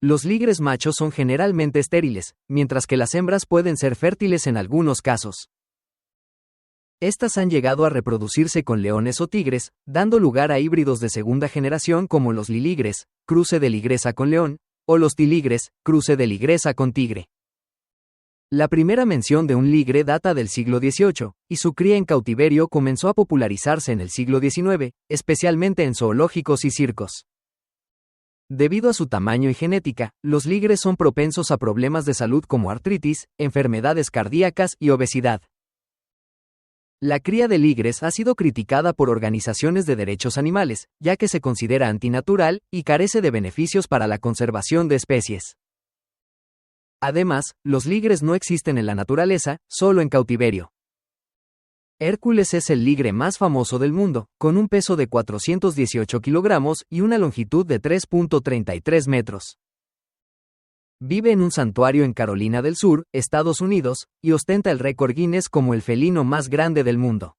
Los ligres machos son generalmente estériles, mientras que las hembras pueden ser fértiles en algunos casos. Estas han llegado a reproducirse con leones o tigres, dando lugar a híbridos de segunda generación como los liligres, cruce de ligresa con león, o los tiligres, cruce de ligresa con tigre. La primera mención de un ligre data del siglo XVIII, y su cría en cautiverio comenzó a popularizarse en el siglo XIX, especialmente en zoológicos y circos. Debido a su tamaño y genética, los ligres son propensos a problemas de salud como artritis, enfermedades cardíacas y obesidad. La cría de ligres ha sido criticada por organizaciones de derechos animales, ya que se considera antinatural y carece de beneficios para la conservación de especies. Además, los ligres no existen en la naturaleza, solo en cautiverio. Hércules es el ligre más famoso del mundo, con un peso de 418 kilogramos y una longitud de 3.33 metros. Vive en un santuario en Carolina del Sur, Estados Unidos, y ostenta el récord Guinness como el felino más grande del mundo.